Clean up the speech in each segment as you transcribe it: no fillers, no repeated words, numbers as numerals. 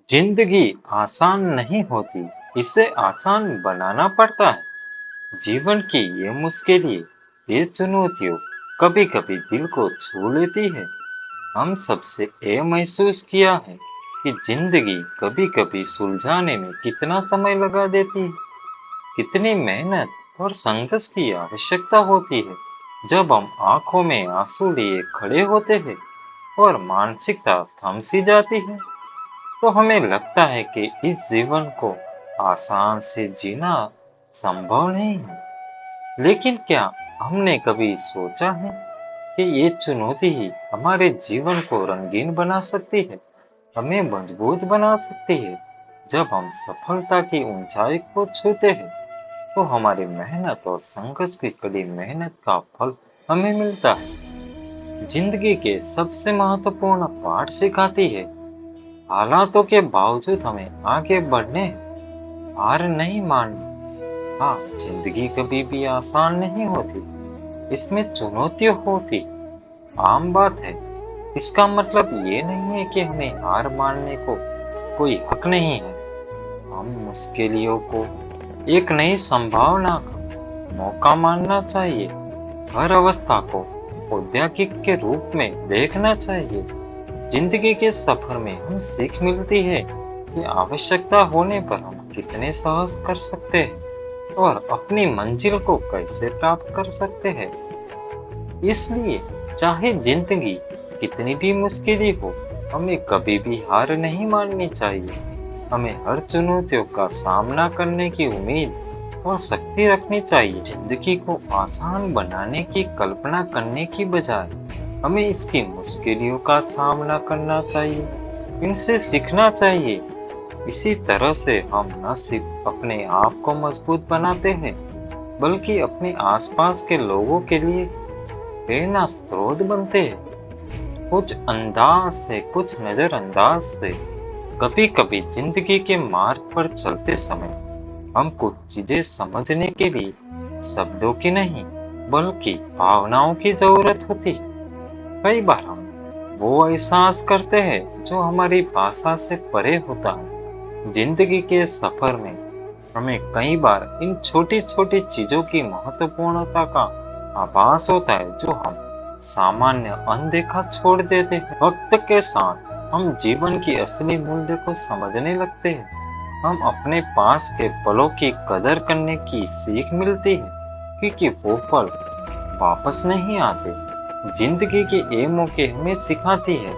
जिंदगी आसान नहीं होती, इसे आसान बनाना पड़ता है। जीवन की ये मुश्किलें, ये चुनौतियों कभी कभी दिल को छू लेती है। हम सबसे ये महसूस किया है कि जिंदगी कभी कभी सुलझाने में कितना समय लगा देती है, कितनी मेहनत और संघर्ष की आवश्यकता होती है। जब हम आंखों में आंसू लिए खड़े होते हैं और मानसिकता थम सी जाती है, तो हमें लगता है कि इस जीवन को आसान से जीना संभव नहीं है। लेकिन क्या हमने कभी सोचा है कि ये चुनौती ही हमारे जीवन को रंगीन बना सकती है, हमें मजबूत बना सकती है। जब हम सफलता की ऊंचाई को छूते हैं, तो हमारी मेहनत और संघर्ष की कड़ी मेहनत का फल हमें मिलता है। जिंदगी के सबसे महत्वपूर्ण पाठ सिखाती है, हालातों के बावजूद हमें आगे बढ़ने, हार नहीं माननी। हाँ, जिंदगी कभी भी आसान नहीं होती, इसमें चुनौतियां होती, आम बात है। इसका मतलब ये नहीं है कि हमें हार मानने को कोई हक नहीं है। हम मुश्किलों को एक नई संभावना का मौका मानना चाहिए। हर अवस्था को औद्योगिक के रूप में देखना चाहिए। जिंदगी के सफर में हमें सीख मिलती है कि आवश्यकता होने पर हम कितने साहस कर सकते हैं और अपनी मंजिल को कैसे प्राप्त कर सकते हैं। इसलिए चाहे जिंदगी कितनी भी मुश्किल हो, हमें कभी भी हार नहीं माननी चाहिए। हमें हर चुनौतियों का सामना करने की उम्मीद और शक्ति रखनी चाहिए। जिंदगी को आसान बनाने की कल्पना करने की बजाय हमें इसकी मुश्किलों का सामना करना चाहिए, इनसे सीखना चाहिए। इसी तरह से हम न सिर्फ अपने आप को मजबूत बनाते हैं, बल्कि अपने आसपास के लोगों के लिए प्रेरणा स्रोत बनते हैं। कुछ अंदाज से, कुछ नजरअंदाज से। कभी कभी जिंदगी के मार्ग पर चलते समय हम कुछ चीजें समझने के लिए शब्दों की नहीं, बल्कि भावनाओं की जरूरत होती है। कई बार हम वो एहसास करते हैं जो हमारी भाषा से परे होता है। जिंदगी के सफर में हमें कई बार इन छोटी छोटी चीजों की महत्वपूर्णता का आभास होता है, जो हम सामान्य अनदेखा छोड़ देते हैं। वक्त के साथ हम जीवन की असली मूल्य को समझने लगते हैं। हम अपने पास के पलों की कदर करने की सीख मिलती है, क्योंकि वो पल वापस नहीं आते। जिंदगी के ये मौके हमें सिखाती है,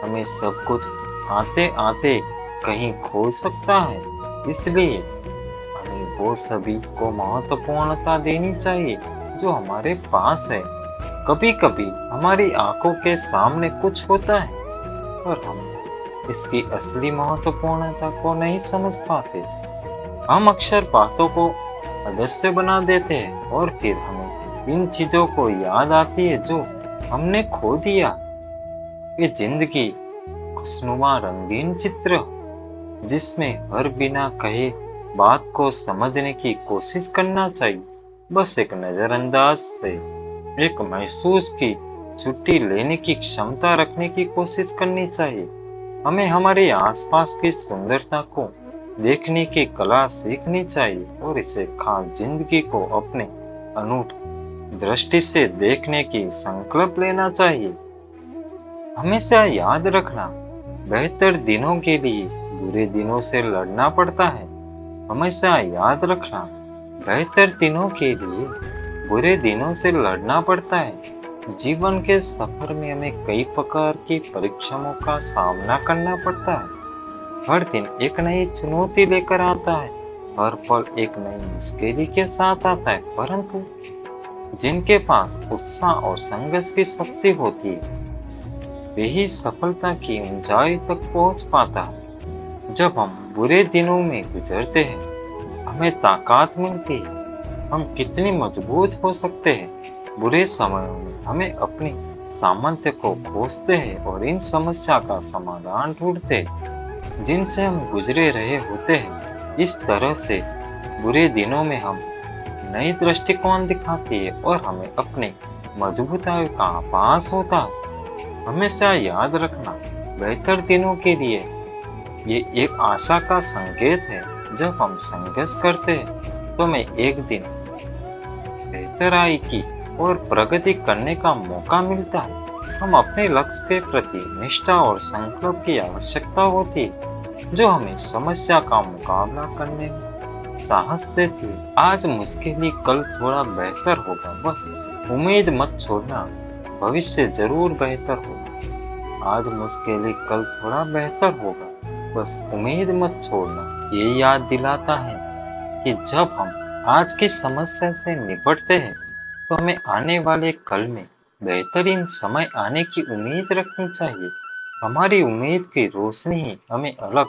हमें सब कुछ आते आते कहीं खो सकता है। इसलिए हमें वो सभी को महत्वपूर्णता देनी चाहिए जो हमारे पास है। कभी कभी हमारी आंखों के सामने कुछ होता है और हम इसकी असली महत्वपूर्णता को नहीं समझ पाते। हम अक्सर बातों को अदृश्य बना देते हैं और फिर हमें इन चीजों को याद आती है जो हमने खो दिया। ये जिंदगी खुशनुमा रंगीन चित्र, जिसमें हर बिना कहे बात को समझने की कोशिश करना चाहिए। बस एक नजरअंदाज से, एक महसूस की छुट्टी लेने की क्षमता रखने की कोशिश करनी चाहिए। हमें हमारे आसपास की सुंदरता को देखने की कला सीखनी चाहिए और इसे खास जिंदगी को अपने अनूठ दृष्टि से देखने की संकल्प लेना चाहिए। हमेशा याद रखना, बेहतर दिनों के लिए बुरे दिनों से लड़ना पड़ता है। हमेशा याद रखना, बेहतर दिनों के लिए बुरे दिनों से लड़ना पड़ता है। जीवन के सफर में हमें कई प्रकार की परीक्षाओं का सामना करना पड़ता है। हर दिन एक नई चुनौती लेकर आता है, हर पल एक नई मुश्किल के साथ आता है। परंतु जिनके पास उत्साह और संघर्ष की शक्ति होती है, वे ही सफलता की ऊंचाई तक पहुंच पाता है। जब हम बुरे दिनों में गुजरते हैं, हमें ताकत मिलती है, हम कितनी मजबूत हो सकते हैं। बुरे समयों में हमें अपनी सामर्थ्य को खोजते हैं और इन समस्या का समाधान ढूंढते हैं जिनसे हम गुजरे रहे होते हैं। इस तरह से बुरे दिनों में हम नई दृष्टिकोण दिखाती है और हमें अपने मजबूताई का आभास होता है। हमेशा याद रखना, बेहतर दिनों के लिए ये एक आशा का संकेत है। जब हम संघर्ष करते हैं तो हमें एक दिन बेहतराई की और प्रगति करने का मौका मिलता है। हम अपने लक्ष्य के प्रति निष्ठा और संकल्प की आवश्यकता होती है, जो हमें समस्या का मुकाबला करने में साहस देती है। आज मुश्किल ही कल थोड़ा बेहतर होगा, बस उम्मीद मत छोड़ना, भविष्य जरूर बेहतर होगा। आज मुश्किल ही कल थोड़ा बेहतर होगा, बस उम्मीद मत छोड़ना। ये याद दिलाता है कि जब हम आज की समस्या से निपटते हैं तो हमें आने वाले कल में बेहतरीन समय आने की उम्मीद रखनी चाहिए। हमारी उम्मीद की रोशनी ही हमें अलग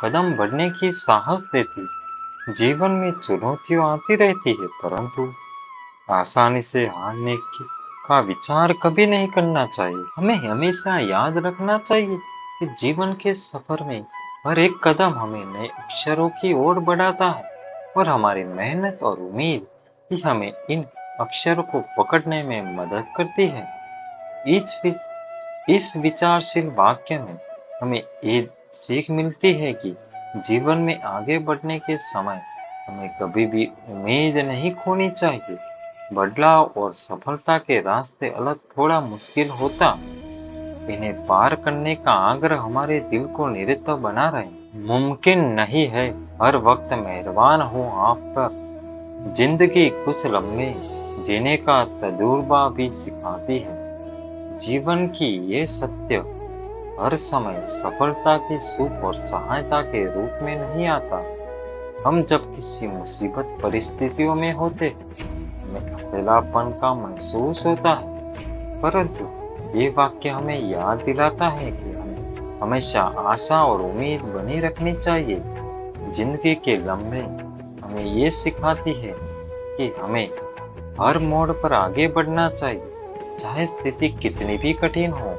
कदम बढ़ने की साहस देती है। जीवन में चुनौतियां आती रहती है, परंतु आसानी से हारने की का विचार कभी नहीं करना चाहिए। हमें हमेशा याद रखना चाहिए कि जीवन के सफर में हर एक कदम हमें नए अक्षरों की ओर बढ़ाता है और हमारी मेहनत और उम्मीद ही हमें इन अक्षरों को पकड़ने में मदद करती है। इस विचारशील वाक्य में हमें ये सीख मिलती है कि जीवन में आगे बढ़ने के समय हमें कभी भी उम्मीद नहीं खोनी चाहिए। बदलाव और सफलता के रास्ते अलग थोड़ा मुश्किल होता, इन्हें पार करने का आग्रह हमारे दिल को निरंतर बना रहे। मुमकिन नहीं है हर वक्त मेहरबान हो आप पर। जिंदगी कुछ लम्हे जीने का तजुर्बा भी सिखाती है। जीवन की ये सत्य हर समय सफलता की सुख और सहायता के रूप में नहीं आता। हम जब किसी मुसीबत परिस्थितियों में होते हमें अकेलापन का महसूस होता है, परंतु ये वाक्य हमें याद दिलाता है कि हमें हमेशा आशा और उम्मीद बनी रखनी चाहिए। जिंदगी के लम्हे हमें ये सिखाती है कि हमें हर मोड़ पर आगे बढ़ना चाहिए, चाहे स्थिति कितनी भी कठिन हो।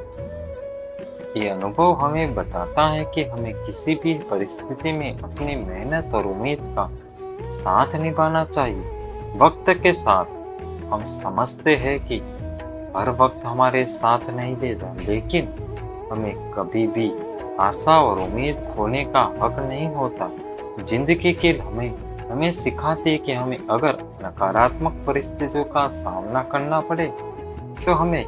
ये अनुभव हमें बताता है कि हमें किसी भी परिस्थिति में अपनी मेहनत और उम्मीद का साथ निभाना चाहिए। वक्त के साथ हम समझते हैं कि हर वक्त हमारे साथ नहीं देता, लेकिन हमें कभी भी आशा और उम्मीद खोने का हक नहीं होता। जिंदगी के हमें सिखाती है कि हमें अगर नकारात्मक परिस्थितियों का सामना करना पड़े तो हमें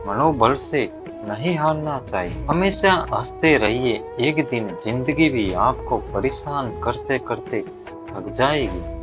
मनोबल से नहीं हारना चाहिए। हमेशा हंसते रहिए, एक दिन जिंदगी भी आपको परेशान करते करते थक जाएगी।